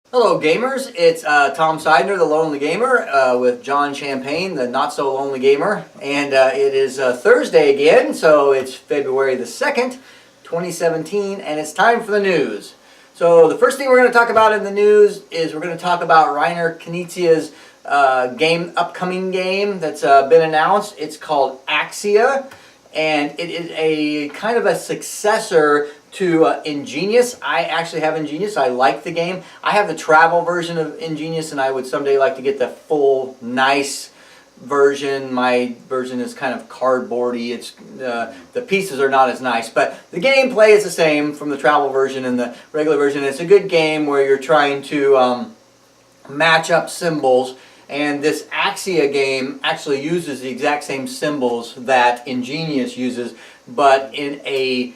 Hello gamers, it's Tom Sidener, the Lonely Gamer, with John Champagne, the Not So Lonely Gamer, and it is Thursday again, so it's February the 2nd, 2017, and it's time for the news. So the first thing we're going to talk about in the news is we're going to talk about Reiner Knizia's upcoming game that's been announced. It's called Axia, and it is a kind of a successor to Ingenious. I actually have Ingenious. I like the game. I have the travel version of Ingenious, and I would someday like to get the full, nice version. My version is kind of cardboardy. It's the pieces are not as nice, but the gameplay is the same from the travel version and the regular version. It's a good game where you're trying to match up symbols. And this Axia game actually uses the exact same symbols that Ingenious uses, but in a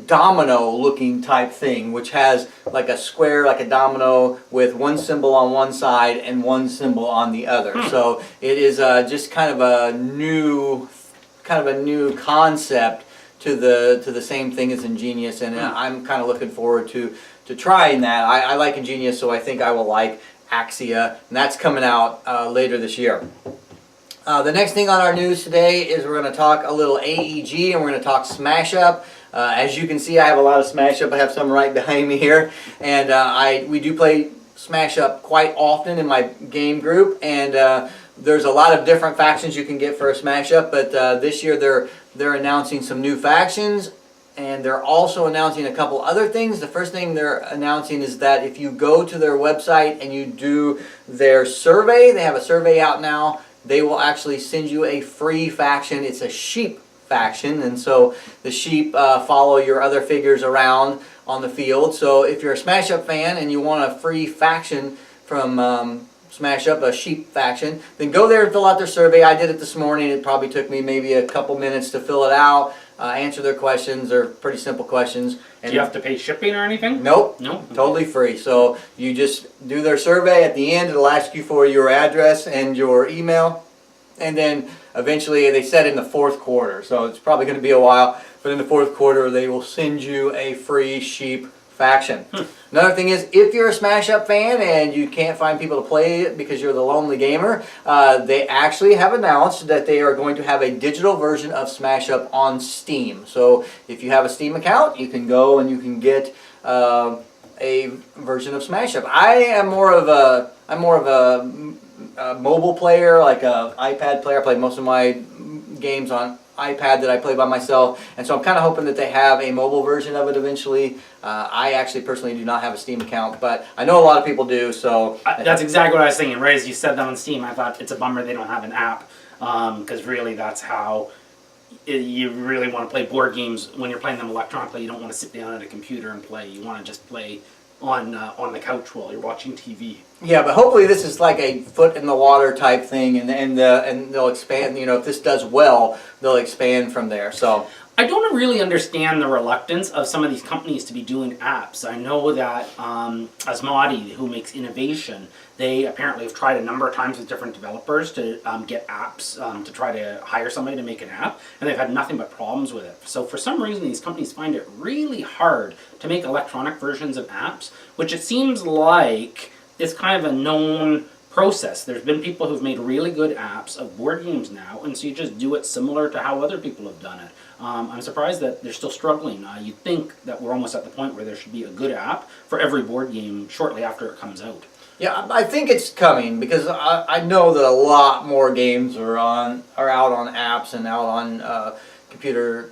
domino looking type thing, which has like a square, like a domino, with one symbol on one side and one symbol on the other. So it is just kind of a new concept to the same thing as Ingenious, and I'm kind of looking forward to trying that. I like Ingenious, so I think I will like Axia, and that's coming out later this year. The next thing on our news today is we're going to talk a little AEG, and we're going to talk Smashup. As you can see, I have a lot of Smashup. I have some right behind me here, and we do play Smashup quite often in my game group, and there's a lot of different factions you can get for a Smashup, but this year they're announcing some new factions, and they're also announcing a couple other things. The first thing they're announcing is that if you go to their website and you do their survey, they have a survey out now, they will actually send you a free faction. It's a sheep faction, and so the sheep follow your other figures around on the field. So if you're a Smashup fan and you want a free faction from Smashup, a sheep faction, then go there and fill out their survey. I did it this morning. It probably took me maybe a couple minutes to fill it out, answer their questions. They're pretty simple questions. And do you have to pay shipping or anything? Nope. No? Totally free. So you just do their survey. At the end, it'll ask you for your address and your email. And then eventually, they said in the fourth quarter, so it's probably going to be a while, but in the fourth quarter, they will send you a free sheep faction. Another thing is, if you're a Smash-Up fan and you can't find people to play it because you're the Lonely Gamer, they actually have announced that they are going to have a digital version of Smash-Up on Steam. So if you have a Steam account, you can go and you can get a version of Smash-Up. I'm more of a mobile player, like a iPad player. I play most of my games on iPad that I play by myself, and so I'm kind of hoping that they have a mobile version of it eventually. I actually personally do not have a Steam account, but I know a lot of people do, so... That's exactly what I was thinking. Right as you said that on Steam, I thought it's a bummer they don't have an app, because really that's how you really want to play board games. When you're playing them electronically, you don't want to sit down at a computer and play. You want to just play on the couch while you're watching TV. Yeah, but hopefully this is like a foot in the water type thing, and they'll expand. You know, if this does well, they'll expand from there. So I don't really understand the reluctance of some of these companies to be doing apps. I know that Asmodi, who makes Innovation, they apparently have tried a number of times with different developers to get apps, to try to hire somebody to make an app, and they've had nothing but problems with it. So for some reason, these companies find it really hard to make electronic versions of apps, which it seems like is kind of a known process. There's been people who've made really good apps of board games now, and so you just do it similar to how other people have done it. I'm surprised that they're still struggling. You'd think that we're almost at the point where there should be a good app for every board game shortly after it comes out. yeah, I think it's coming, because I know that a lot more games are out on apps and out on computer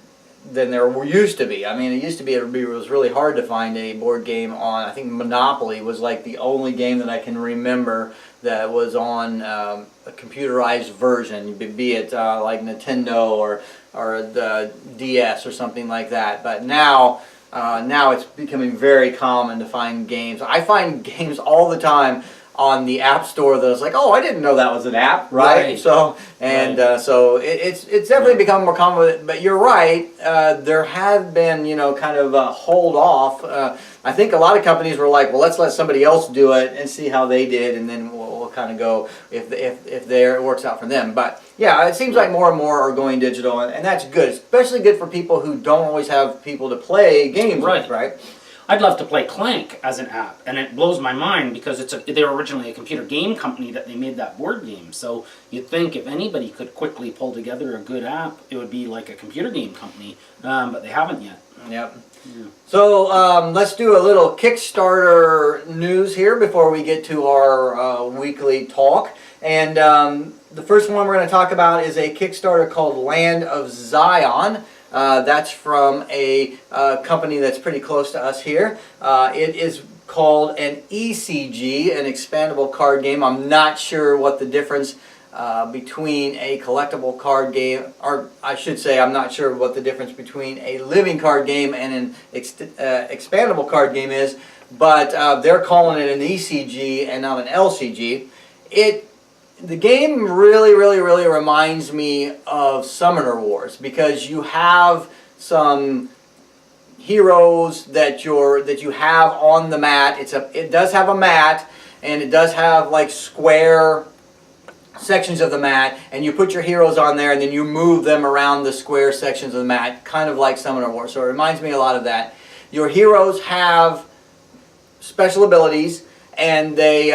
than there used to be. I mean, it used to be it was really hard to find a board game on. I think Monopoly was like the only game that I can remember that was on a computerized version, be it like Nintendo or the DS or something like that. But now it's becoming very common to find games. I find games all the time on the App Store that was like, oh, I didn't know that was an app, right? So so it's definitely become more common. But you're right. There have been kind of a hold off. I think a lot of companies were like, well, let's let somebody else do it and see how they did, and then we'll kind of go if it works out for them. But yeah, it seems like more and more are going digital, and that's good. Especially good for people who don't always have people to play games with, right? I'd love to play Clank as an app, and it blows my mind because they were originally a computer game company that they made that board game. So you'd think if anybody could quickly pull together a good app, it would be like a computer game company, but they haven't yet. Yep. Yeah. So let's do a little Kickstarter news here before we get to our weekly talk. And the first one we're going to talk about is a Kickstarter called Land of Zion. That's from a company that's pretty close to us here. It is called an ECG, an expandable card game. I'm not sure what the difference between a collectible card game, or I should say I'm not sure what the difference between a living card game and an expandable card game is, but they're calling it an ECG and not an LCG. The game really reminds me of Summoner Wars, because you have some heroes that you have on the mat. It does have a mat, and it does have like square sections of the mat, and you put your heroes on there and then you move them around the square sections of the mat, kind of like Summoner Wars. So it reminds me a lot of that. Your heroes have special abilities, and they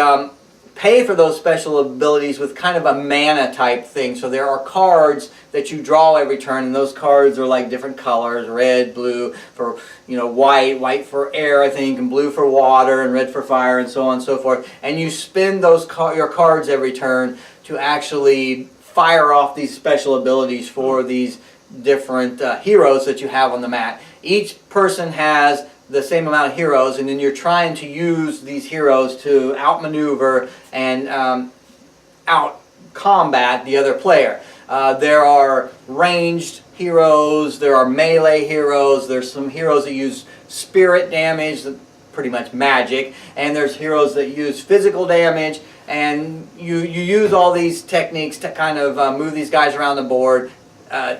pay for those special abilities with kind of a mana type thing. So there are cards that you draw every turn, and those cards are like different colors: red, blue for white for air, I think, and blue for water, and red for fire, and so on and so forth. And you spin those your cards every turn to actually fire off these special abilities for these different heroes that you have on the mat. Each person has the same amount of heroes, and then you're trying to use these heroes to outmaneuver and out-combat the other player. There are ranged heroes, there are melee heroes, there's some heroes that use spirit damage, pretty much magic, and there's heroes that use physical damage, and you use all these techniques to kind of move these guys around the board,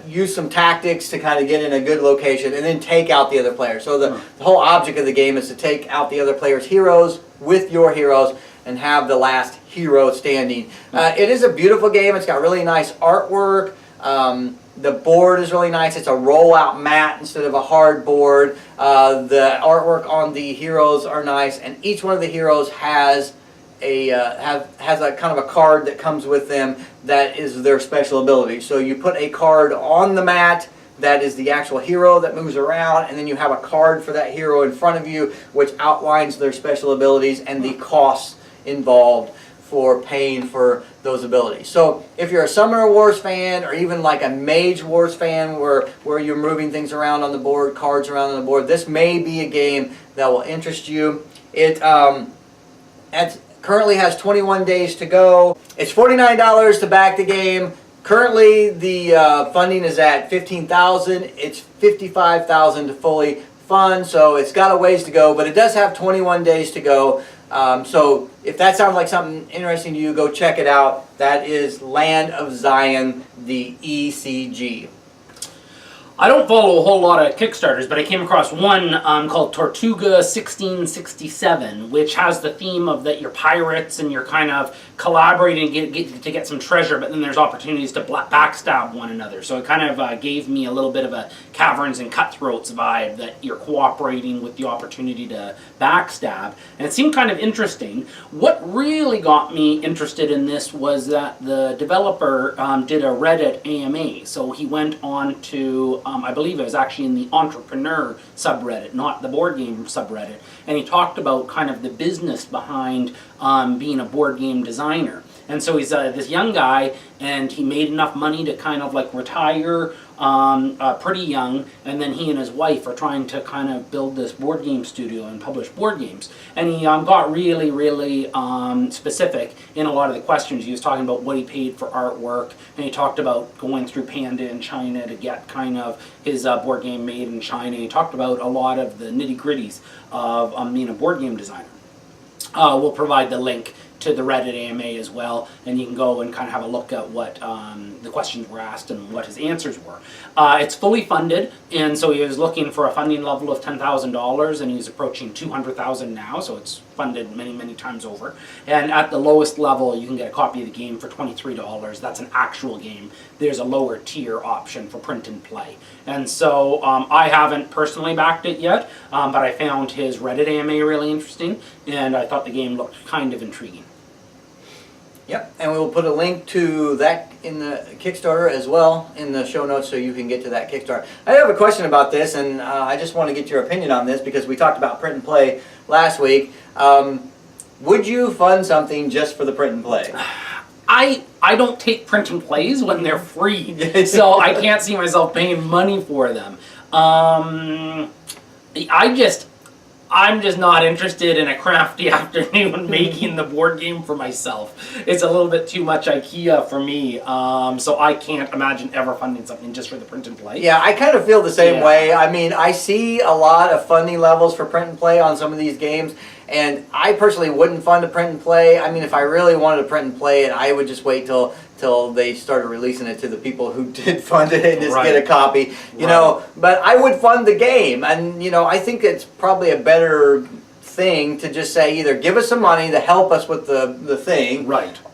use some tactics to kind of get in a good location, and then take out the other player. So the whole object of the game is to take out the other player's heroes with your heroes and have the last hero standing. It is a beautiful game. It's got really nice artwork. The board is really nice. It's a roll-out mat instead of a hard board. The artwork on the heroes are nice, and each one of the heroes has a kind of a card that comes with them that is their special ability. So you put a card on the mat that is the actual hero that moves around, and then you have a card for that hero in front of you which outlines their special abilities and the costs involved for paying for those abilities. So if you're a Summoner Wars fan, or even like a Mage Wars fan where you're moving things around on the board, cards around on the board, this may be a game that will interest you. It currently has 21 days to go. It's $49 to back the game. Currently the funding is at $15,000. It's $55,000 to fully fund, so it's got a ways to go, but it does have 21 days to go. So if that sounds like something interesting to you, go check it out. That is Land of Zion, the ECG. I don't follow a whole lot of Kickstarters, but I came across one called Tortuga 1667, which has the theme of that you're pirates and you're kind of collaborating to get some treasure, but then there's opportunities to backstab one another. So it kind of gave me a little bit of a Caverns and Cutthroats vibe, that you're cooperating with the opportunity to backstab. And it seemed kind of interesting. What really got me interested in this was that the developer did a Reddit AMA. So he went on to I believe it was actually in the entrepreneur subreddit, not the board game subreddit, and he talked about kind of the business behind being a board game designer. And so he's this young guy, and he made enough money to kind of like retire pretty young, and then he and his wife are trying to kind of build this board game studio and publish board games. And he got really specific in a lot of the questions. He was talking about what he paid for artwork, and he talked about going through Panda in China to get kind of his board game made in China. He talked about a lot of the nitty-gritties of being a board game designer. We'll provide the link to the Reddit AMA as well, and you can go and kind of have a look at what the questions were asked and what his answers were. It's fully funded, and so he was looking for a funding level of $10,000, and he's approaching $200,000 now, so it's funded many, many times over. And at the lowest level, you can get a copy of the game for $23. That's an actual game. There's a lower tier option for print and play. And so I haven't personally backed it yet, but I found his Reddit AMA really interesting, and I thought the game looked kind of intriguing. Yep, and we will put a link to that in the Kickstarter as well in the show notes so you can get to that Kickstarter. I have a question about this, and I just want to get your opinion on this because we talked about print and play last week. Would you fund something just for the print and play? I don't take print and plays when they're free, so I can't see myself paying money for them. I'm just not interested in a crafty afternoon making the board game for myself. It's a little bit too much IKEA for me, so I can't imagine ever funding something just for the print and play. Yeah, I kind of feel the same way. I mean, I see a lot of funding levels for print and play on some of these games, and I personally wouldn't fund a print and play. I mean, if I really wanted to print and play it, I would just wait till they started releasing it to the people who did fund it and just get a copy, you know. But I would fund the game, and you know, I think it's probably a better thing to just say either give us some money to help us with the thing,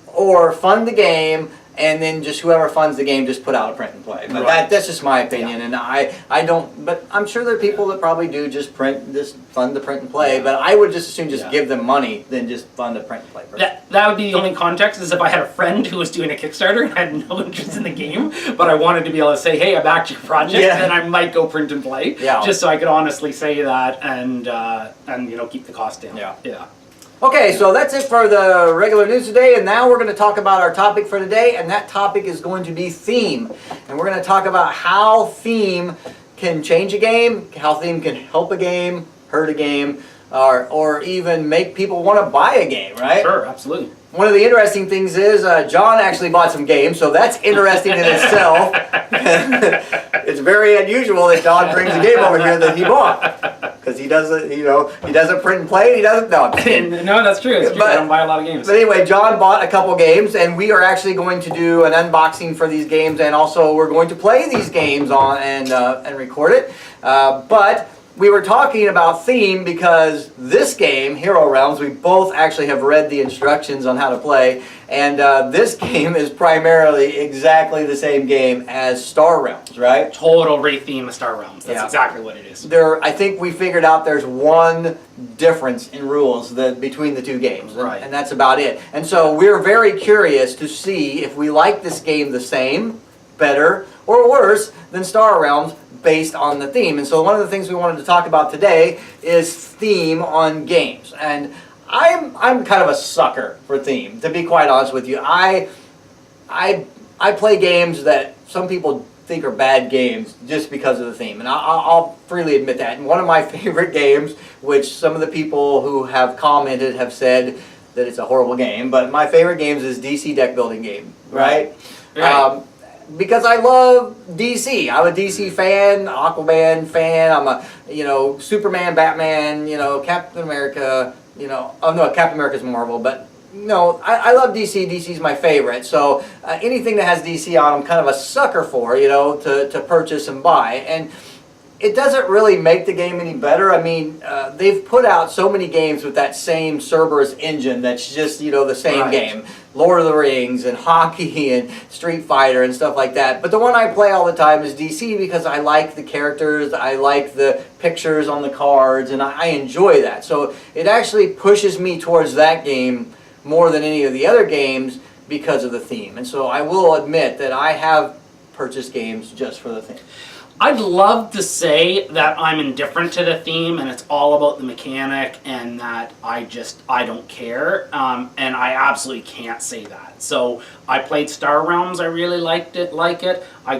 or fund the game. And then just whoever funds the game just put out a print and play. But that's just my opinion, and I don't. But I'm sure there are people that probably do just fund the print and play. But I would just as soon just give them money than just fund the print and play. That would be the only context is if I had a friend who was doing a Kickstarter and had no interest in the game, but I wanted to be able to say, hey, I backed your project, then I might go print and play, just so I could honestly say that and you know, keep the cost down. Yeah. Okay, so that's it for the regular news today, and now we're going to talk about our topic for today, and that topic is going to be theme. And we're going to talk about how theme can change a game, how theme can help a game, hurt a game, or even make people want to buy a game, right? Sure, absolutely. One of the interesting things is John actually bought some games, so that's interesting in itself. It's very unusual that John brings a game over here that he bought. Because he doesn't, you know, he doesn't print and play, and he doesn't, no, that's true. It's true. I don't buy a lot of games. But anyway, John bought a couple games, and we are actually going to do an unboxing for these games, and also we're going to play these games on and record it. But we were talking about theme because this game, Hero Realms, we both actually have read the instructions on how to play, and this game is primarily exactly the same game as Star Realms, right? Total re-theme of Star Realms. That's exactly what it is. I think we figured out there's one difference in rules between the two games, and that's about it. And so we're very curious to see if we like this game the same, better, or worse than Star Realms based on the theme. And so one of the things we wanted to talk about today is theme on games. And I'm kind of a sucker for theme, to be quite honest with you. I play games that some people think are bad games just because of the theme, and I'll freely admit that. And one of my favorite games, which some of the people who have commented have said that it's a horrible game, but my favorite games is DC deck building game, right? Because I love DC. I'm a DC fan, Aquaman fan. I'm a, you know, Superman, Batman, you know, Captain America, you know. Oh no, Captain America's Marvel, but no, I love DC. DC's my favorite. So anything that has DC on, I'm kind of a sucker for, you know, to purchase and buy. And it doesn't really make the game any better. I mean, they've put out so many games with that same Cerberus engine that's just, you know, the same game. Lord of the Rings and hockey and Street Fighter and stuff like that. But the one I play all the time is DC because I like the characters, I like the pictures on the cards, and I enjoy that. So it actually pushes me towards that game more than any of the other games because of the theme. And so I will admit that I have purchased games just for the theme. I'd love to say that I'm indifferent to the theme and it's all about the mechanic and that I don't care, and I absolutely can't say that. So I played Star Realms, I really liked it, I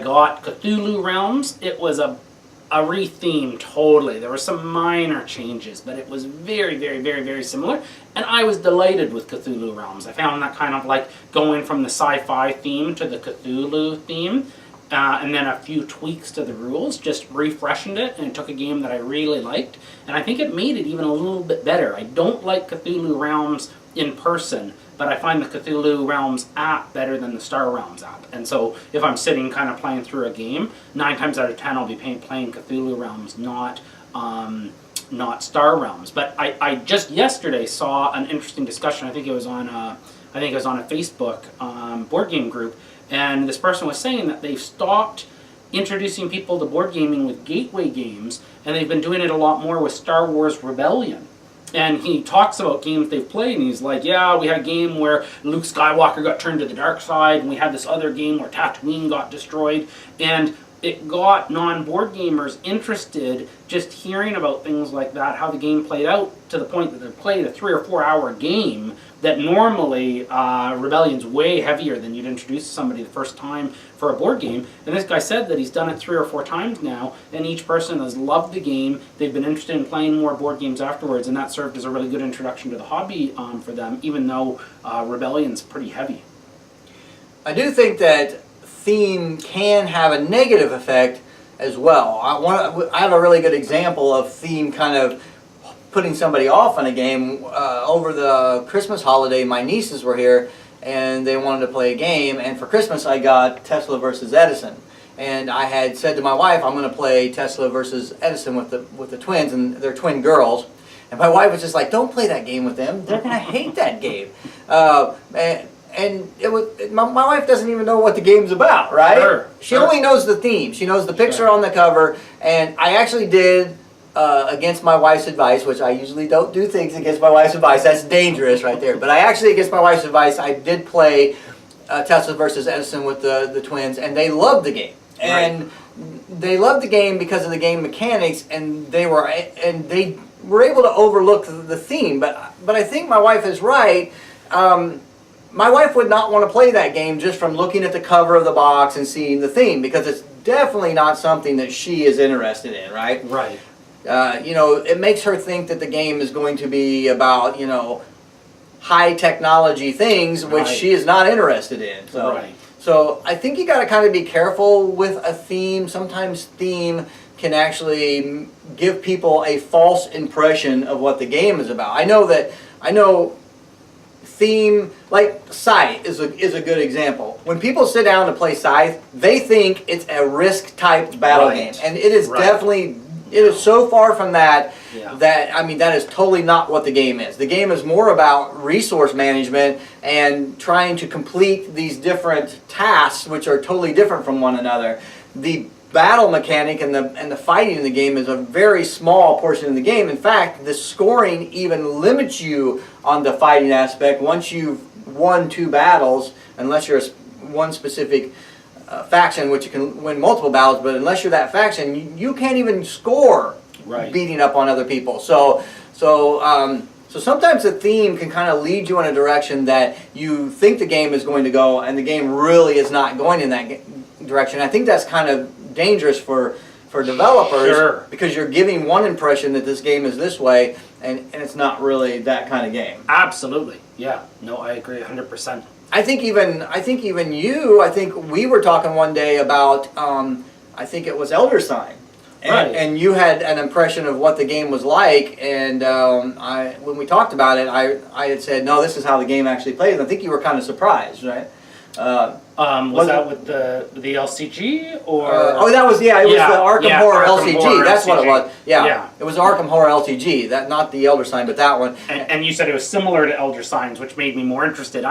got Cthulhu Realms, it was a re-theme totally. There were some minor changes, but it was very, very, very, very similar, and I was delighted with Cthulhu Realms. I found that kind of like going from the sci-fi theme to the Cthulhu theme, and then a few tweaks to the rules, just refreshened it, and it took a game that I really liked, and I think it made it even a little bit better. I don't like Cthulhu Realms in person, but I find the Cthulhu Realms app better than the Star Realms app. And so if I'm sitting kind of playing through a game, 9 times out of 10 I'll be playing Cthulhu Realms, not Star Realms. But I just yesterday saw an interesting discussion. I think it was on a Facebook board game group, and this person was saying that they've stopped introducing people to board gaming with gateway games, and they've been doing it a lot more with Star Wars Rebellion. And he talks about games they've played, and he's like, yeah, we had a game where Luke Skywalker got turned to the dark side, and we had this other game where Tatooine got destroyed, and it got non-board gamers interested just hearing about things like that, how the game played out, to the point that they played a 3 or 4 hour game that normally Rebellion's way heavier than you'd introduce somebody the first time for a board game. And this guy said that he's done it 3 or 4 times now, and each person has loved the game. They've been interested in playing more board games afterwards, and that served as a really good introduction to the hobby for them, even though Rebellion's pretty heavy. I do think that theme can have a negative effect as well. I have a really good example of theme kind of putting somebody off on a game. Over the Christmas holiday, my nieces were here and they wanted to play a game, and for Christmas I got Tesla versus Edison. And I had said to my wife, I'm going to play Tesla versus Edison with the twins, and they're twin girls. And my wife was just like, don't play that game with them. They're going to hate that game. And it was, my wife doesn't even know what the game's about, right? Sure, she only knows the theme. She knows the picture on the cover. And I actually did, against my wife's advice, which I usually don't do things against my wife's advice. That's dangerous right there. But I actually, against my wife's advice, I did play Tesla versus Edison with the twins, and they loved the game. And they loved the game because of the game mechanics, and they were able to overlook the theme. But I think my wife is right. My wife would not want to play that game just from looking at the cover of the box and seeing the theme, because it's definitely not something that she is interested in, right? Right. It makes her think that the game is going to be about, high technology things, which she is not interested in. So I think you got to kind of be careful with a theme. Sometimes theme can actually give people a false impression of what the game is about. I know theme, like Scythe is a good example. When people sit down to play Scythe, they think it's a risk type battle game, and it is definitely, it is so far from that. That is totally not what the game is. The game is more about resource management and trying to complete these different tasks, which are totally different from one another. The battle mechanic and the fighting in the game is a very small portion of the game. In fact, the scoring even limits you on the fighting aspect once you've won 2 battles, unless you're one specific faction, which you can win multiple battles, but unless you're that faction, you can't even score beating up on other people. So sometimes the theme can kind of lead you in a direction that you think the game is going to go, and the game really is not going in that direction. I think that's kind of dangerous for developers, because you're giving one impression that this game is this way, and it's not really that kind of game. Absolutely. Yeah. No, I agree 100%. I think we were talking one day about, I think it was Elder Sign. And you had an impression of what the game was like, and when we talked about it, I had said, no, this is how the game actually plays. And I think you were kind of surprised, right? Was that with the LCG or? That was it was the Arkham Horror LCG. Horror That's LCG. what it was. Yeah, it was Arkham Horror LCG. That, not the Elder Sign, but that one. And you said it was similar to Elder Signs, which made me more interested.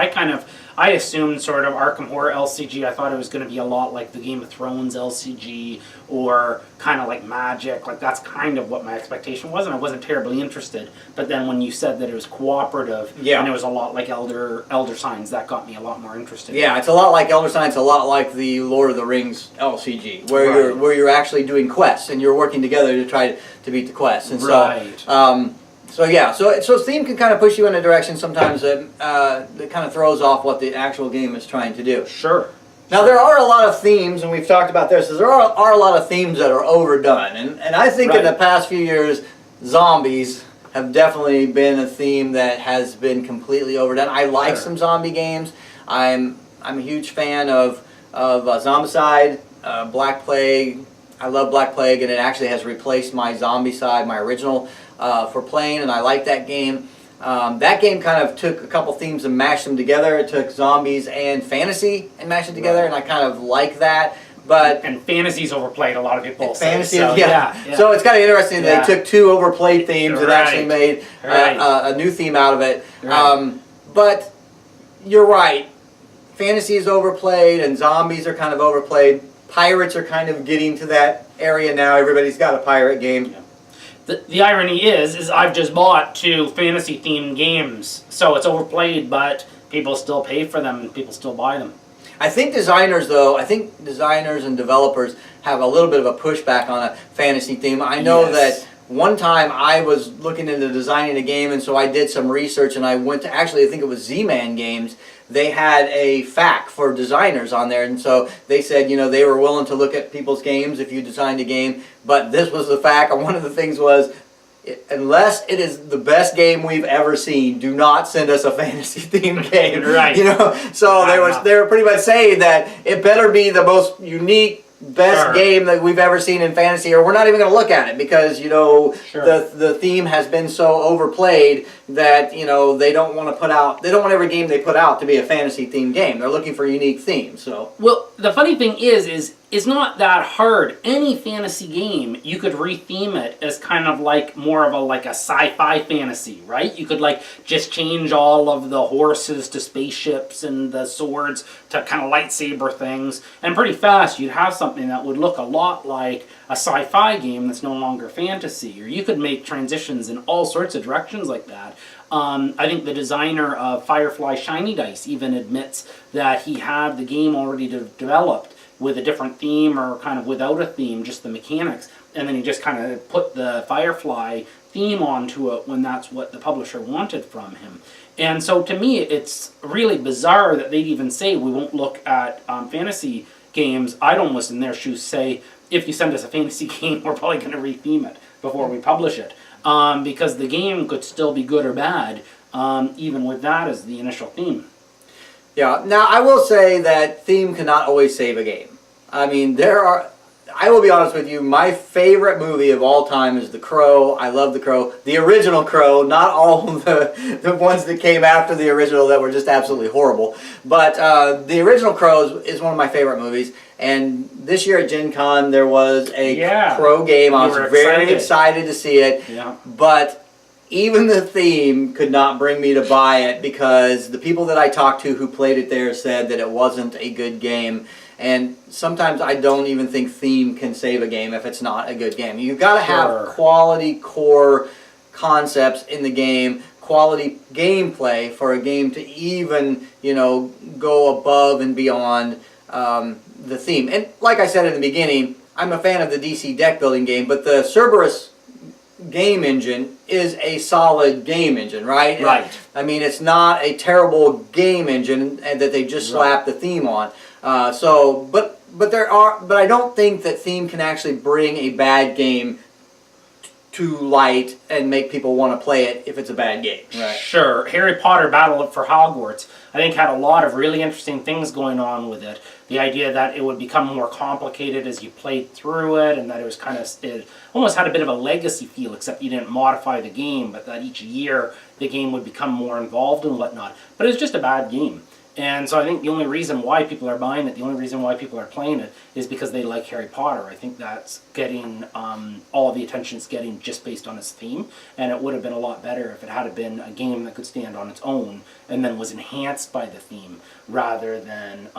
I assumed sort of Arkham Horror LCG. I thought it was going to be a lot like the Game of Thrones LCG, or kind of like Magic. Like, that's kind of what my expectation was, and I wasn't terribly interested. But then when you said that it was cooperative, and it was a lot like Elder Signs, that got me a lot more interested. Yeah, it's a lot like Elder Signs, a lot like the Lord of the Rings LCG, where you're actually doing quests and you're working together to try to beat the quests. And so theme can kind of push you in a direction sometimes that kind of throws off what the actual game is trying to do. Sure. Now, there are a lot of themes, and we've talked about this, there are a lot of themes that are overdone. And I think in the past few years, zombies have definitely been a theme that has been completely overdone. I like some zombie games. I'm a huge fan of Zombicide, Black Plague. I love Black Plague, and it actually has replaced my Zombicide, my original, for playing, and I like that game. That game kind of took a couple themes and mashed them together. It took zombies and fantasy and mashed it together, and I kind of like that. But and fantasy's overplayed, a lot of people say. fantasy, So, yeah. So it's kind of interesting. Yeah. They took two overplayed themes and actually made Right. a new theme out of it. Right. But you're right. Fantasy is overplayed, and zombies are kind of overplayed. Pirates are kind of getting to that area now. Everybody's got a pirate game. Yeah. The irony is I've just bought 2 fantasy-themed games, so it's overplayed, but people still pay for them and people still buy them. I think designers and developers have a little bit of a pushback on a fantasy theme. I know that one time I was looking into designing a game, and so I did some research, and I went to, actually, I think it was Z-Man Games. They had a FAQ for designers on there, and so they said, you know, they were willing to look at people's games if you designed a game, but this was the FAQ, and one of the things was, unless it is the best game we've ever seen, do not send us a fantasy themed game. Right. You know, so they were pretty much saying that it better be the most unique, best game that we've ever seen in fantasy, or we're not even going to look at it, because, you know, the theme has been so overplayed that, you know, they don't want every game they put out to be a fantasy themed game. They're looking for unique themes. So, well, the funny thing is it's not that hard. Any fantasy game, you could retheme it as kind of like more of a sci-fi fantasy, right? You could like just change all of the horses to spaceships and the swords to kind of lightsaber things, and pretty fast you'd have something that would look a lot like a sci-fi game that's no longer fantasy. Or you could make transitions in all sorts of directions like that. I think the designer of Firefly Shiny Dice even admits that he had the game already developed with a different theme or kind of without a theme, just the mechanics, and then he just kind of put the Firefly theme onto it when that's what the publisher wanted from him. And so to me, it's really bizarre that they'd even say we won't look at fantasy games. I'd almost in their shoes say, if you send us a fantasy game, we're probably going to retheme it before we publish it. Because the game could still be good or bad, even with that as the initial theme. yeah. Now, I will say that theme cannot always save a game. I mean, I will be honest with you, my favorite movie of all time is The Crow. I love The Crow. The original Crow, not all the ones that came after the original that were just absolutely horrible. But the original Crow is one of my favorite movies. And this year at Gen Con, there was a Crow game. I was very excited to see it. Yeah. But even the theme could not bring me to buy it, because the people that I talked to who played it there said that it wasn't a good game. And sometimes I don't even think theme can save a game if it's not a good game. You've got to have quality core concepts in the game, quality gameplay for a game to even, you know, go above and beyond the theme. And like I said in the beginning, I'm a fan of the DC deck building game, but the Cerberus game engine is a solid game engine, right? Right. I mean, it's not a terrible game engine that they just slapped the theme on. But I don't think that theme can actually bring a bad game to light and make people want to play it if it's a bad game. Right. Sure. Harry Potter Battle for Hogwarts, I think, had a lot of really interesting things going on with it. The idea that it would become more complicated as you played through it, and that it almost had a bit of a legacy feel, except you didn't modify the game, but that each year the game would become more involved and whatnot. But it was just a bad game. And so I think the only reason why people are buying it, the only reason why people are playing it, is because they like Harry Potter. I think that's getting all the attention it's getting just based on its theme, and it would have been a lot better if it had been a game that could stand on its own and then was enhanced by the theme, rather than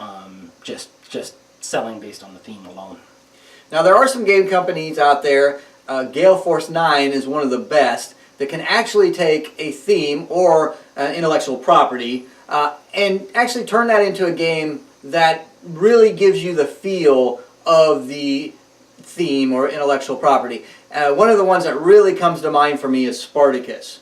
just selling based on the theme alone. Now, there are some game companies out there, Gale Force 9 is one of the best, that can actually take a theme or intellectual property and actually turn that into a game that really gives you the feel of the theme or intellectual property. One of the ones that really comes to mind for me is Spartacus.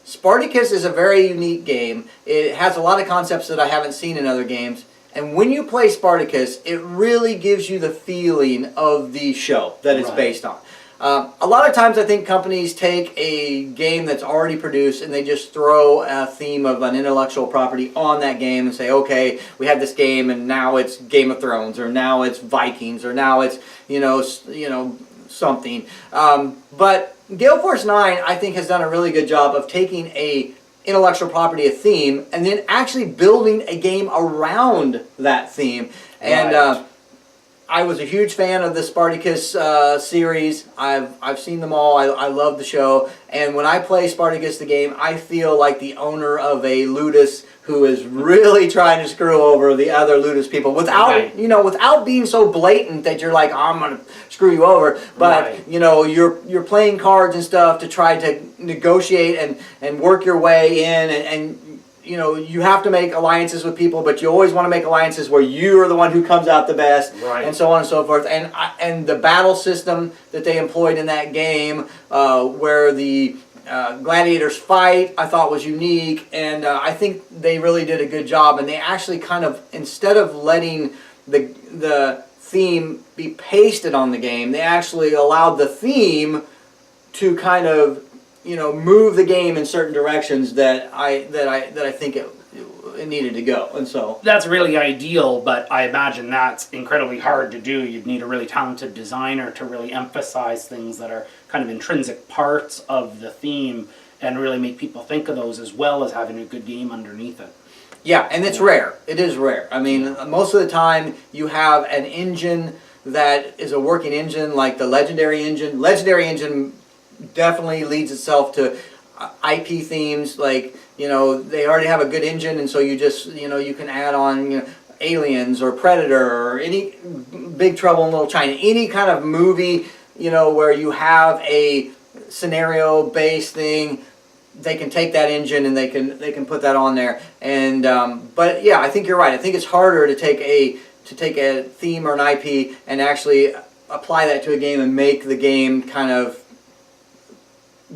Spartacus is a very unique game. It has a lot of concepts that I haven't seen in other games. And when you play Spartacus, it really gives you the feeling of the show that it's based on. A lot of times I think companies take a game that's already produced and they just throw a theme of an intellectual property on that game and say, okay, we have this game and now it's Game of Thrones, or now it's Vikings, or now it's, something. But Gale Force 9, I think, has done a really good job of taking a intellectual property, a theme, and then actually building a game around that theme. And Right. I was a huge fan of the Spartacus series. I've seen them all. I love the show. And when I play Spartacus the game, I feel like the owner of a Ludus who is really trying to screw over the other Ludus people without, Right. without being so blatant that you're like, I'm gonna screw you over. But Right. you're playing cards and stuff to try to negotiate and work your way in and you have to make alliances with people, but you always want to make alliances where you are the one who comes out the best, Right. and so on and so forth. And the battle system that they employed in that game, where the gladiators fight, I thought was unique, and I think they really did a good job. And they actually kind of, instead of letting the theme be pasted on the game, they actually allowed the theme to kind of move the game in certain directions that I think it needed to go. And so That's really ideal, but I imagine that's incredibly hard to do. You'd need a really talented designer to really emphasize things that are kind of intrinsic parts of the theme and really make people think of those, as well as having a good game underneath it. yeah, and it's rare. It is rare. I mean, most of the time you have an engine that is a working engine, like the Legendary engine. Legendary engine definitely leads itself to IP themes, like they already have a good engine, and so you just you can add on Aliens or Predator or any Big Trouble in Little China, any kind of movie where you have a scenario based thing. They can take that engine and they can put that on there. And but yeah, I think you're right. I think it's harder to take a theme or an IP and actually apply that to a game and make the game kind of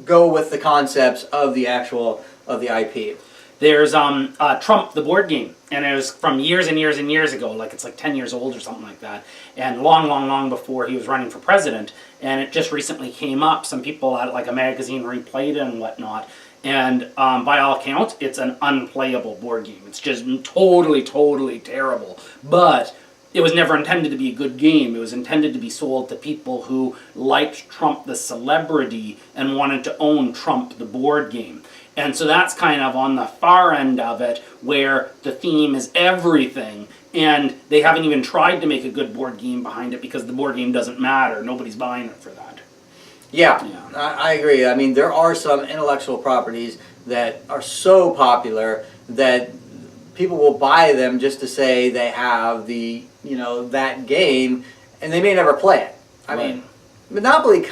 go with the concepts of the IP. There's Trump, the board game, and it was from years and years and years ago, like it's like 10 years old or something like that, and long before he was running for president, and it just recently came up. Some people at like a magazine replayed it and whatnot, and by all accounts, it's an unplayable board game. It's just totally terrible, but it was never intended to be a good game. It was intended to be sold to people who liked Trump the celebrity and wanted to own Trump the board game. And so that's kind of on the far end of it, where the theme is everything, and they haven't even tried to make a good board game behind it because the board game doesn't matter. Nobody's buying it for that. Yeah, Yeah. I agree. I mean, there are some intellectual properties that are so popular that people will buy them just to say they have that game, and they may never play it. I mean, Monopoly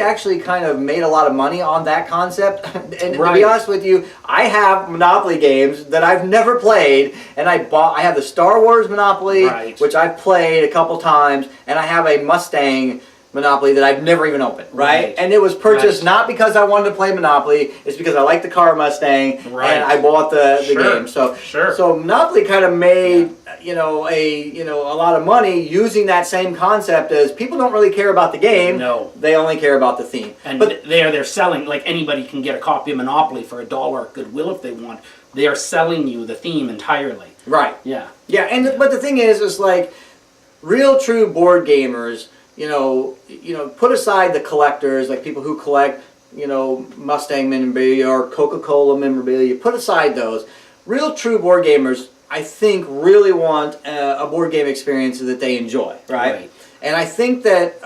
actually kind of made a lot of money on that concept. And to be honest with you, I have Monopoly games that I've never played, and I have the Star Wars Monopoly, which I've played a couple times, and I have a Mustang Monopoly that I've never even opened, right? And it was purchased not because I wanted to play Monopoly, it's because I like the car Mustang, and I bought the game. So Monopoly kind of made a lot of money using that same concept as people don't really care about the game. No. They only care about the theme. And but they're selling, like anybody can get a copy of Monopoly for $1 at Goodwill if they want. They are selling you the theme entirely. Right. Yeah. Yeah, and but the thing is like real true board gamers, put aside the collectors, like people who collect, Mustang memorabilia or Coca-Cola memorabilia, put aside those. Real true board gamers, I think, really want a board game experience that they enjoy, right? And I think that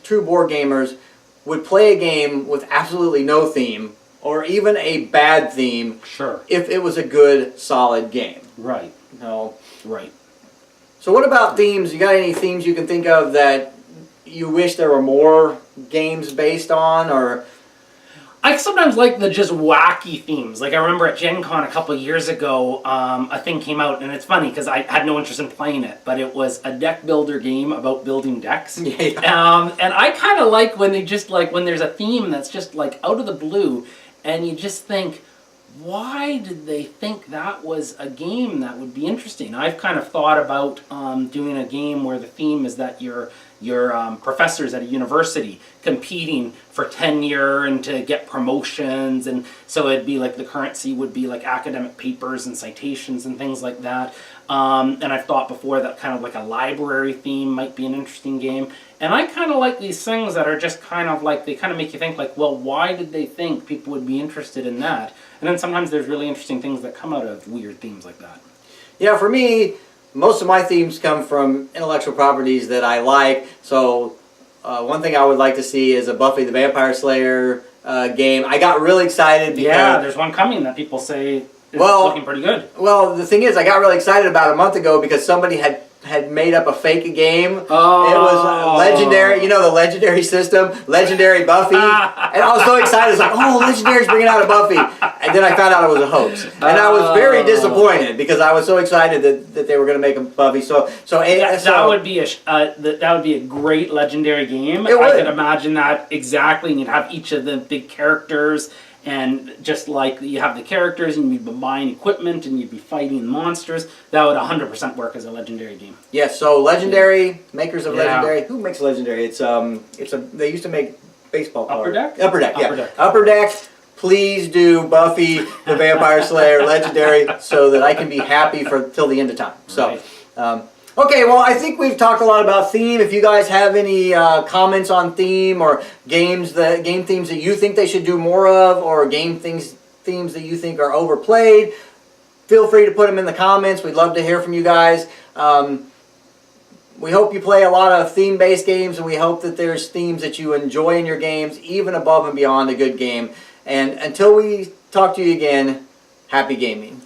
true board gamers would play a game with absolutely no theme, or even a bad theme, if it was a good, solid game. Right. Right. So what about themes? You got any themes you can think of that you wish there were more games based on, or? I sometimes like the just wacky themes. Like I remember at Gen Con a couple of years ago, a thing came out, and it's funny because I had no interest in playing it, but it was a deck builder game about building decks. And I kind of like when when there's a theme that's just like out of the blue, and you just think, why did they think that was a game that would be interesting? I've kind of thought about doing a game where the theme is that you're your professors at a university competing for tenure and to get promotions, and so it'd be like the currency would be like academic papers and citations and things like that. And I've thought before that kind of like a library theme might be an interesting game. And I kind of like these things that are just kind of like, they kind of make you think like, well, why did they think people would be interested in that? And then sometimes there's really interesting things that come out of weird themes like that. Yeah, for me, most of my themes come from intellectual properties that I like. So one thing I would like to see is a Buffy the Vampire Slayer game. I got really excited because... Yeah, there's one coming that people say is looking pretty good. Well, the thing is, I got really excited about a month ago because somebody had made up a fake game. Oh. It was Legendary, you know, the Legendary system, Legendary Buffy. And I was so excited. I was like, oh, Legendary's bringing out a Buffy. And then I found out it was a hoax. And I was very disappointed because I was so excited that they were going to make a Buffy. That would be a great Legendary game. It would. I could imagine that exactly, and you'd have each of the big characters. And just like you have the characters and you'd be buying equipment and you'd be fighting monsters, that would 100% work as a Legendary game. Yes, so Legendary, makers of Legendary. Who makes Legendary? They used to make baseball Upper cards. Deck? Upper Deck, yeah. Upper Deck. Upper Deck, please do Buffy the Vampire Slayer Legendary so that I can be happy till the end of time. So, okay, well, I think we've talked a lot about theme. If you guys have any comments on theme or game themes that you think they should do more of, or themes that you think are overplayed, feel free to put them in the comments. We'd love to hear from you guys. We hope you play a lot of theme-based games, and we hope that there's themes that you enjoy in your games, even above and beyond a good game. And until we talk to you again, happy gaming.